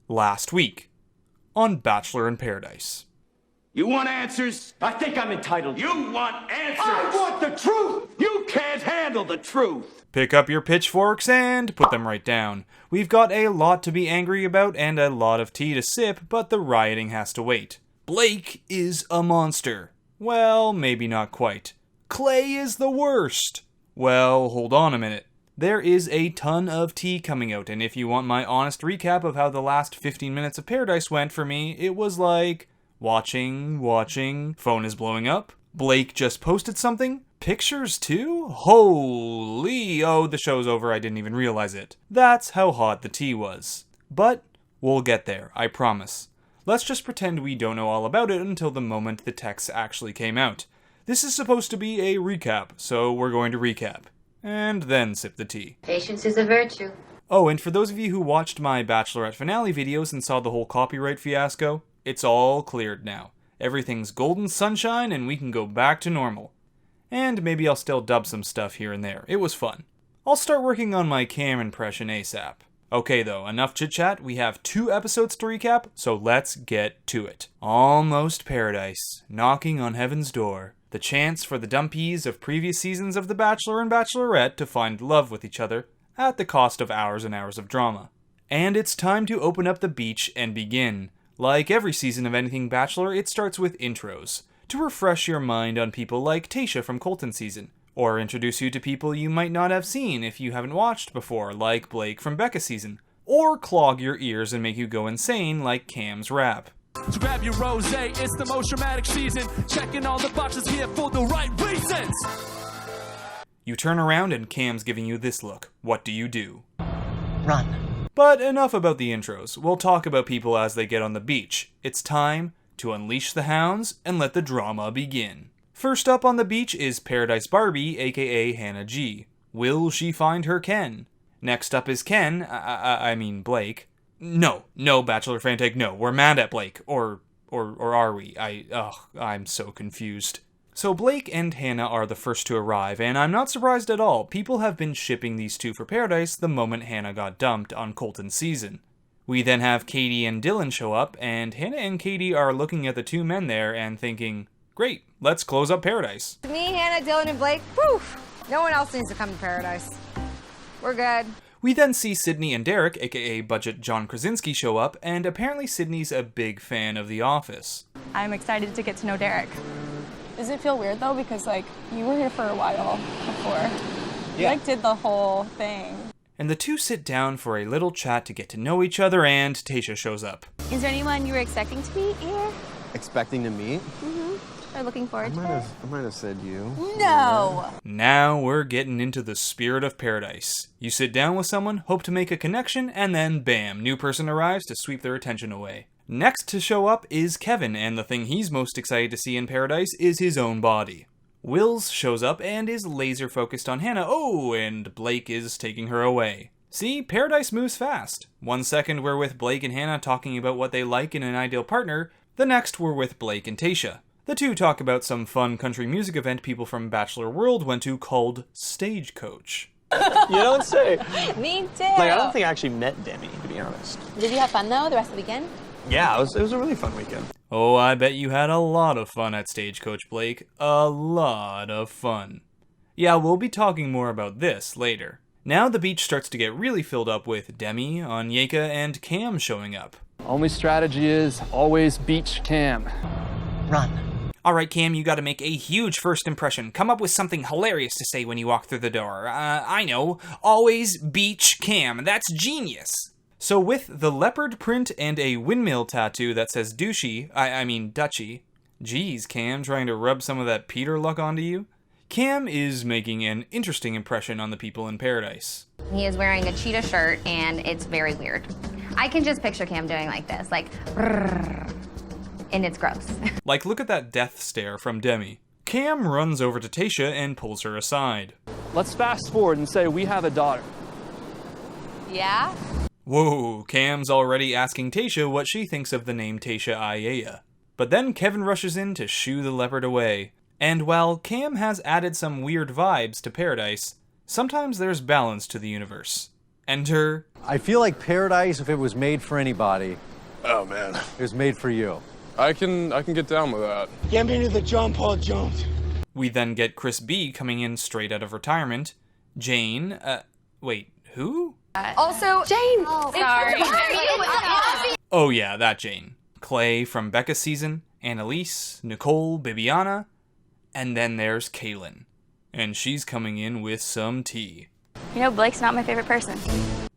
last week on Bachelor in Paradise. You want answers? I think I'm entitled. You want answers? I want the truth! You can't handle the truth! Pick up your pitchforks and put them right down. We've got a lot to be angry about and a lot of tea to sip, but the rioting has to wait. Blake is a monster. Well, maybe not quite. Clay is the worst. Well, hold on a minute. There is a ton of tea coming out, and if you want my honest recap of how the last 15 minutes of Paradise went for me, it was like watching, phone is blowing up, Blake just posted something, pictures too? Holy, oh, the show's over, I didn't even realize it. That's how hot the tea was. But we'll get there, I promise. Let's just pretend we don't know all about it until the moment the text actually came out. This is supposed to be a recap, so we're going to recap. And then sip the tea. Patience is a virtue. Oh, and for those of you who watched my Bachelorette finale videos and saw the whole copyright fiasco, it's all cleared now. Everything's golden sunshine and we can go back to normal. And maybe I'll still dub some stuff here and there. It was fun. I'll start working on my Cam impression ASAP. Okay though, enough chit chat. We have 2 episodes to recap, so let's get to it. Almost Paradise, knocking on heaven's door. The chance for the dumpies of previous seasons of The Bachelor and Bachelorette to find love with each other at the cost of hours and hours of drama. And it's time to open up the beach and begin. Like every season of anything Bachelor, it starts with intros, to refresh your mind on people like Tayshia from Colton season, or introduce you to people you might not have seen if you haven't watched before, like Blake from Becca season, or clog your ears and make you go insane like Cam's rap. So grab your rosé, it's the most dramatic season, checking all the boxes here for the right reasons. You turn around and Cam's giving you this look. What do? Run. But enough about the intros. We'll talk about people as they get on the beach. It's time to unleash the hounds and let the drama begin. First up on the beach is Paradise Barbie, aka Hannah G. Will she find her Ken? Next up is Ken, I mean Blake. No, Bachelor Fantake, no, we're mad at Blake. Or are we? I'm so confused. So Blake and Hannah are the first to arrive, and I'm not surprised at all. People have been shipping these two for Paradise the moment Hannah got dumped on Colton's season. We then have Katie and Dylan show up, and Hannah and Katie are looking at the 2 men there and thinking, great, let's close up Paradise. Me, Hannah, Dylan, and Blake, whew, no one else needs to come to Paradise. We're good. We then see Sydney and Derek, aka Budget John Krasinski, show up, and apparently Sydney's a big fan of The Office. I'm excited to get to know Derek. Does it feel weird though? Because you were here for a while before. Yeah. You did the whole thing. And the 2 sit down for a little chat to get to know each other, and Tayshia shows up. Is there anyone you were expecting to meet here? Expecting to meet? Or looking forward to it? I might have said you. No! Now we're getting into the spirit of Paradise. You sit down with someone, hope to make a connection, and then bam, new person arrives to sweep their attention away. Next to show up is Kevin, and the thing he's most excited to see in Paradise is his own body. Wills shows up and is laser focused on Hannah. Oh, and Blake is taking her away. See, Paradise moves fast. 1 second we're with Blake and Hannah talking about what they like in an ideal partner, the next we're with Blake and Tayshia. The 2 talk about some fun country music event people from Bachelor World went to called Stagecoach. You don't say. Me too! I don't think I actually met Demi, to be honest. Did you have fun though, the rest of the weekend? Yeah, it was a really fun weekend. Oh, I bet you had a lot of fun at Stagecoach, Blake. A lot of fun. Yeah, we'll be talking more about this later. Now the beach starts to get really filled up with Demi, Onyeka, and Cam showing up. Only strategy is always beach Cam. Run. Alright, Cam, you gotta make a huge first impression. Come up with something hilarious to say when you walk through the door. I know. Always beach Cam. That's genius. So with the leopard print and a windmill tattoo that says douchey, I mean Dutchy. Geez, Cam, trying to rub some of that Peter luck onto you? Cam is making an interesting impression on the people in Paradise. He is wearing a cheetah shirt, and it's very weird. I can just picture Cam doing like this, like, brrr, and it's gross. Like, look at that death stare from Demi. Cam runs over to Tayshia and pulls her aside. Let's fast forward and say we have a daughter. Yeah? Whoa, Cam's already asking Tayshia what she thinks of the name Tayshia Ayaya. But then Kevin rushes in to shoo the leopard away. And while Cam has added some weird vibes to Paradise, sometimes there's balance to the universe. Enter... I feel like paradise, if it was made for anybody, Oh, man. it was made for you. I can get down with that. Get me to the John Paul Jones. We then get Chris B coming in straight out of retirement. Jane, wait, who? Also, Jane. Sorry. Oh yeah, that Jane. Clay from Becca's season, Annalise, Nicole, Bibiana, and then there's Kaylin. And she's coming in with some tea. You know, Blake's not my favorite person.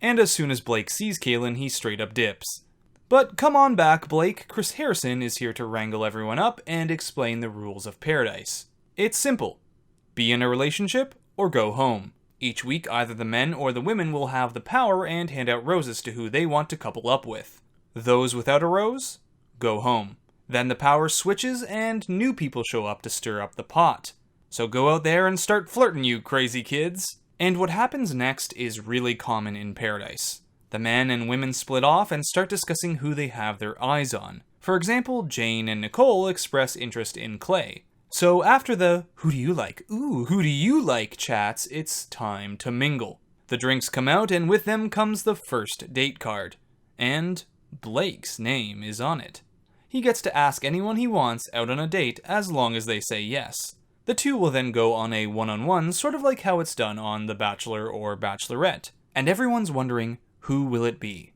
And as soon as Blake sees Kaylin, he straight up dips. But come on back, Blake. Chris Harrison is here to wrangle everyone up and explain the rules of paradise. It's simple. Be in a relationship or go home. Each week, either the men or the women will have the power and hand out roses to who they want to couple up with. Those without a rose, go home. Then the power switches and new people show up to stir up the pot. So go out there and start flirting, you crazy kids. And what happens next is really common in paradise. The men and women split off and start discussing who they have their eyes on. For example, Jane and Nicole express interest in Clay. So after the "who do you like? Ooh, who do you like?" chats, it's time to mingle. The drinks come out and with them comes the first date card. And Blake's name is on it. He gets to ask anyone he wants out on a date as long as they say yes. The two will then go on a one-on-one, sort of like how it's done on The Bachelor or Bachelorette. And everyone's wondering, who will it be?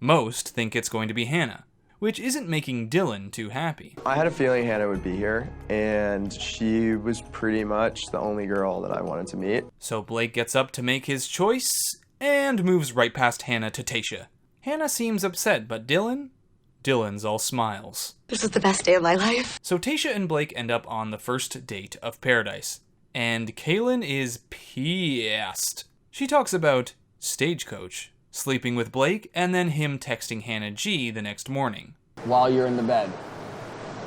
Most think it's going to be Hannah, which isn't making Dylan too happy. I had a feeling Hannah would be here, and she was pretty much the only girl that I wanted to meet. So Blake gets up to make his choice, and moves right past Hannah to Tayshia. Hannah seems upset, but Dylan's all smiles. This is the best day of my life. So Tayshia and Blake end up on the first date of paradise, and Kaylin is pissed. She talks about stagecoach, sleeping with Blake, and then him texting Hannah G the next morning. While you're in the bed.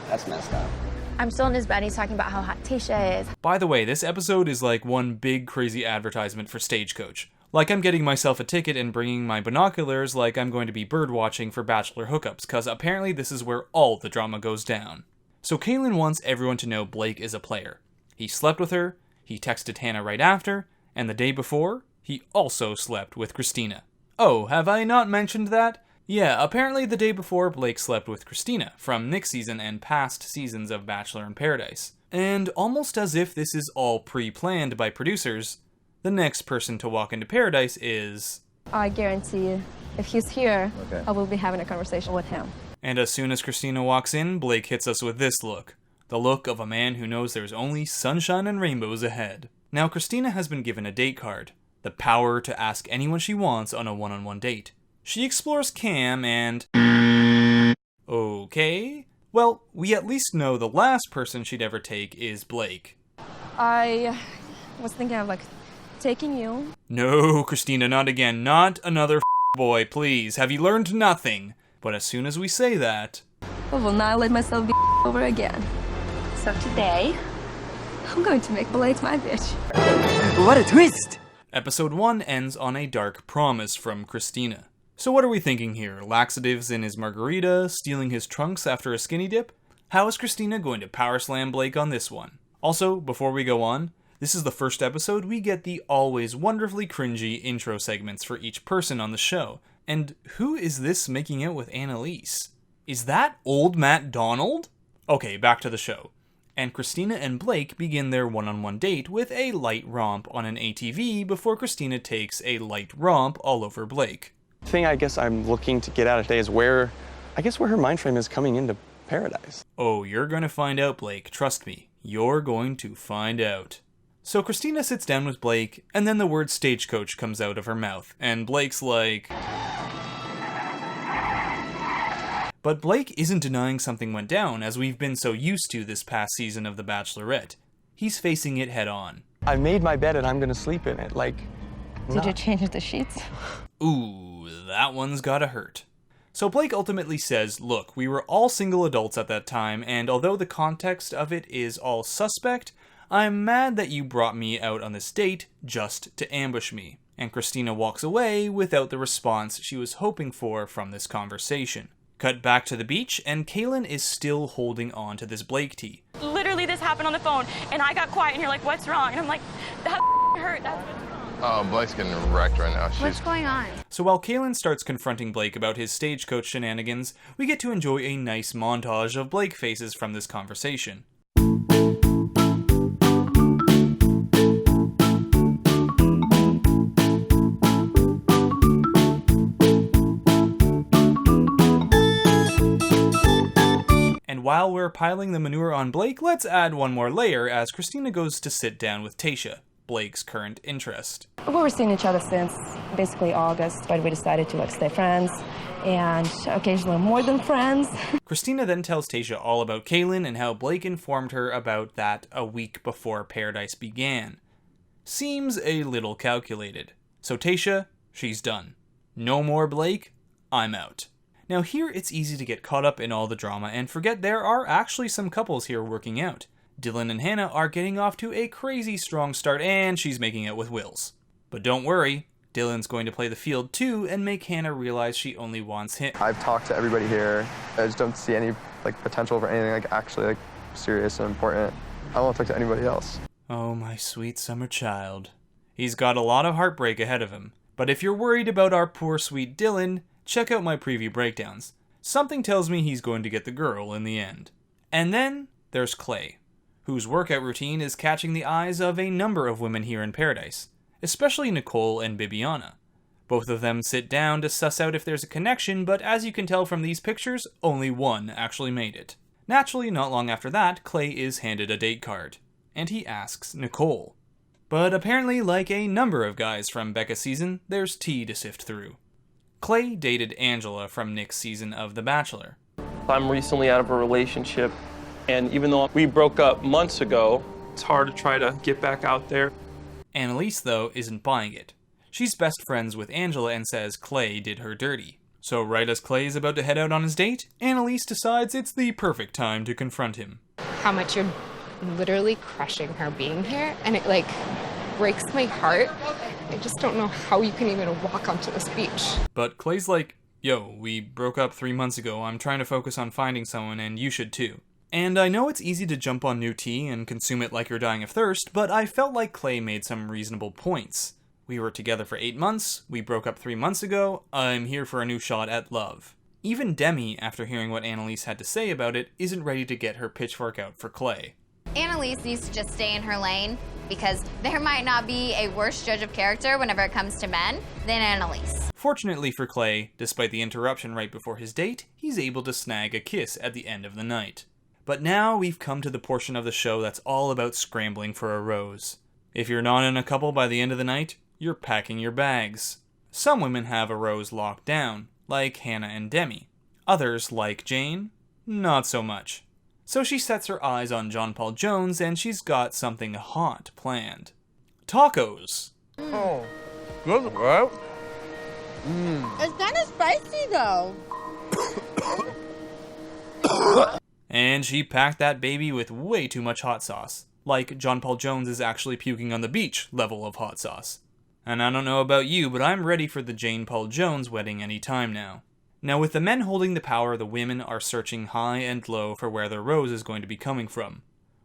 That's messed up. I'm still in his bed. He's talking about how hot Tayshia is. By the way, this episode is like one big crazy advertisement for stagecoach. Like I'm getting myself a ticket and bringing my binoculars like I'm going to be bird watching for Bachelor hookups, cause apparently this is where all the drama goes down. So Kaylin wants everyone to know Blake is a player. He slept with her, he texted Hannah right after, and the day before, he also slept with Kristina. Oh, have I not mentioned that? Yeah, apparently the day before Blake slept with Kristina, from Nick's season and past seasons of Bachelor in Paradise. And almost as if this is all pre-planned by producers, the next person to walk into paradise is... I guarantee you, if he's here, I will be having a conversation with him. And as soon as Kristina walks in, Blake hits us with this look. The look of a man who knows there's only sunshine and rainbows ahead. Now, Kristina has been given a date card. The power to ask anyone she wants on a one-on-one date. She explores Cam and... Okay. Well, we at least know the last person she'd ever take is Blake. I was thinking of, taking you. No, Kristina, not again. Not another boy, please. Have you learned nothing? But as soon as we say that... I will not let myself be over again. So today, I'm going to make Blake my bitch. What a twist! Episode 1 ends on a dark promise from Kristina. So what are we thinking here? Laxatives in his margarita, stealing his trunks after a skinny dip? How is Kristina going to power slam Blake on this one? Also, before we go on, this is the first episode we get the always wonderfully cringy intro segments for each person on the show. And who is this making out with Annalise? Is that old Matt Donald? Okay, back to the show. And Kristina and Blake begin their one-on-one date with a light romp on an ATV before Kristina takes a light romp all over Blake. The thing I guess I'm looking to get out of today is where her mind frame is coming into paradise. Oh, you're going to find out, Blake. Trust me. You're going to find out. So Kristina sits down with Blake, and then the word stagecoach comes out of her mouth, and Blake's like... But Blake isn't denying something went down, as we've been so used to this past season of The Bachelorette. He's facing it head on. I made my bed and I'm gonna sleep in it, Did you change the sheets? Ooh, that one's gotta hurt. So Blake ultimately says, look, we were all single adults at that time, and although the context of it is all suspect, I'm mad that you brought me out on this date just to ambush me. And Kristina walks away without the response she was hoping for from this conversation. Cut back to the beach, and Kaylin is still holding on to this Blake tea. Literally, this happened on the phone, and I got quiet, and you're like, what's wrong? And I'm like, that hurt, that's what's wrong. Oh, Blake's getting wrecked right now. What's going on? So while Kaylin starts confronting Blake about his stagecoach shenanigans, we get to enjoy a nice montage of Blake faces from this conversation. And while we're piling the manure on Blake, let's add one more layer as Kristina goes to sit down with Tayshia, Blake's current interest. We were seeing each other since basically August, but we decided to stay friends and occasionally more than friends. Kristina then tells Tayshia all about Kaylin and how Blake informed her about that a week before Paradise began. Seems a little calculated. So Tayshia, she's done. No more Blake, I'm out. Now here it's easy to get caught up in all the drama and forget there are actually some couples here working out. Dylan and Hannah are getting off to a crazy strong start and she's making out with Wills. But don't worry, Dylan's going to play the field too and make Hannah realize she only wants him. I've talked to everybody here. I just don't see any potential for anything actually serious and important. I don't want to talk to anybody else. Oh, my sweet summer child. He's got a lot of heartbreak ahead of him. But if you're worried about our poor sweet Dylan, check out my preview breakdowns. Something tells me he's going to get the girl in the end. And then there's Clay, whose workout routine is catching the eyes of a number of women here in Paradise, especially Nicole and Bibiana. Both of them sit down to suss out if there's a connection, but as you can tell from these pictures, only one actually made it. Naturally, not long after that, Clay is handed a date card, and he asks Nicole. But apparently, like a number of guys from Becca's season, there's tea to sift through. Clay dated Angela from Nick's season of The Bachelor. I'm recently out of a relationship, and even though we broke up months ago, it's hard to try to get back out there. Annalise, though, isn't buying it. She's best friends with Angela and says Clay did her dirty. So right as Clay is about to head out on his date, Annalise decides it's the perfect time to confront him. How much you're literally crushing her being here, and it breaks my heart. I just don't know how you can even walk onto this beach. But Clay's like, yo, we broke up 3 months ago, I'm trying to focus on finding someone and you should too. And I know it's easy to jump on new tea and consume it like you're dying of thirst, but I felt like Clay made some reasonable points. We were together for 8 months, we broke up 3 months ago, I'm here for a new shot at love. Even Demi, after hearing what Annalise had to say about it, isn't ready to get her pitchfork out for Clay. Annalise needs to just stay in her lane because there might not be a worse judge of character whenever it comes to men than Annalise. Fortunately for Clay, despite the interruption right before his date, he's able to snag a kiss at the end of the night. But now we've come to the portion of the show that's all about scrambling for a rose. If you're not in a couple by the end of the night, you're packing your bags. Some women have a rose locked down, like Hannah and Demi. Others, like Jane, not so much. So she sets her eyes on John Paul Jones and she's got something hot planned. Tacos! Oh, good, right? It's kind of spicy though. And she packed that baby with way too much hot sauce. Like John Paul Jones is actually puking on the beach level of hot sauce. And I don't know about you, but I'm ready for the Jane Paul Jones wedding anytime now. Now with the men holding the power, the women are searching high and low for where their rose is going to be coming from.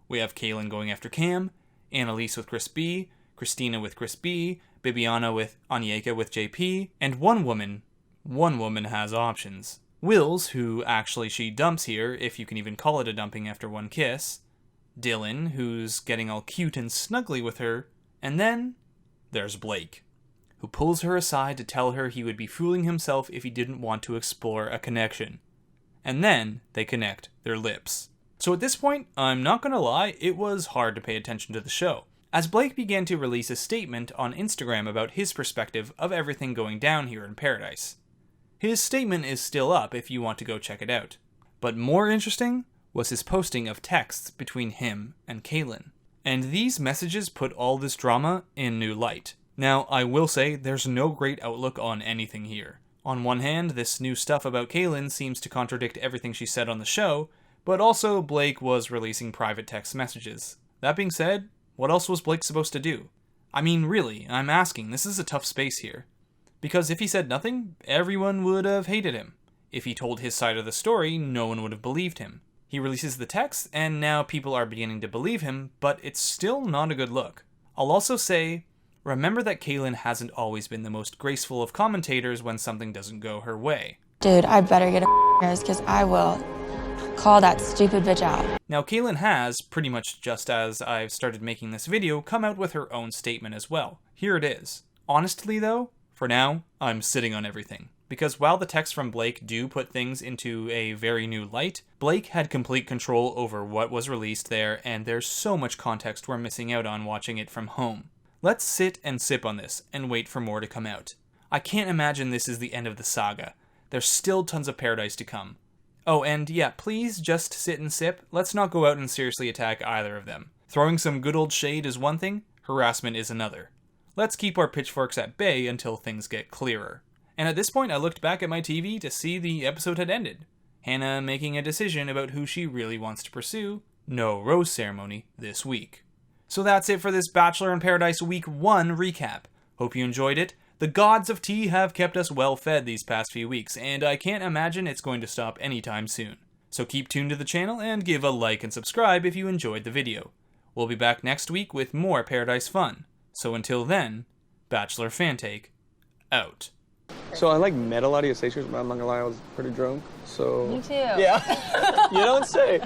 We have Kaylin going after Cam, Annalise with Chris B, Kristina with Chris B, Bibiana with Onyeka with JP, and one woman has options. Wills, who actually she dumps here, if you can even call it a dumping after one kiss, Dylan, who's getting all cute and snuggly with her, and then there's Blake, who pulls her aside to tell her he would be fooling himself if he didn't want to explore a connection. And then they connect their lips. So at this point, I'm not gonna lie, it was hard to pay attention to the show, as Blake began to release a statement on Instagram about his perspective of everything going down here in Paradise. His statement is still up if you want to go check it out. But more interesting was his posting of texts between him and Kaylin. And these messages put all this drama in new light. Now, I will say, there's no great outlook on anything here. On one hand, this new stuff about Kaylin seems to contradict everything she said on the show, but also Blake was releasing private text messages. That being said, what else was Blake supposed to do? I mean, really, I'm asking, this is a tough space here. Because if he said nothing, everyone would have hated him. If he told his side of the story, no one would have believed him. He releases the text, and now people are beginning to believe him, but it's still not a good look. I'll also say, remember that Kaylin hasn't always been the most graceful of commentators when something doesn't go her way. Dude, I better get a nose because I will call that stupid bitch out. Now, Kaylin has, pretty much just as I've started making this video, come out with her own statement as well. Here it is. Honestly though, for now, I'm sitting on everything. Because while the texts from Blake do put things into a very new light, Blake had complete control over what was released there, and there's so much context we're missing out on watching it from home. Let's sit and sip on this, and wait for more to come out. I can't imagine this is the end of the saga. There's still tons of Paradise to come. Oh, and yeah, please just sit and sip. Let's not go out and seriously attack either of them. Throwing some good old shade is one thing, harassment is another. Let's keep our pitchforks at bay until things get clearer. And at this point, I looked back at my TV to see the episode had ended. Hannah making a decision about who she really wants to pursue. No rose ceremony this week. So that's it for this Bachelor in Paradise Week 1 recap. Hope you enjoyed it. The gods of tea have kept us well fed these past few weeks, and I can't imagine it's going to stop anytime soon. So keep tuned to the channel and give a like and subscribe if you enjoyed the video. We'll be back next week with more Paradise fun. So until then, Bachelor Fantake, out. So I met a lot of your stations, but I'm not gonna lie, I was pretty drunk. So Me too. Yeah. You don't say.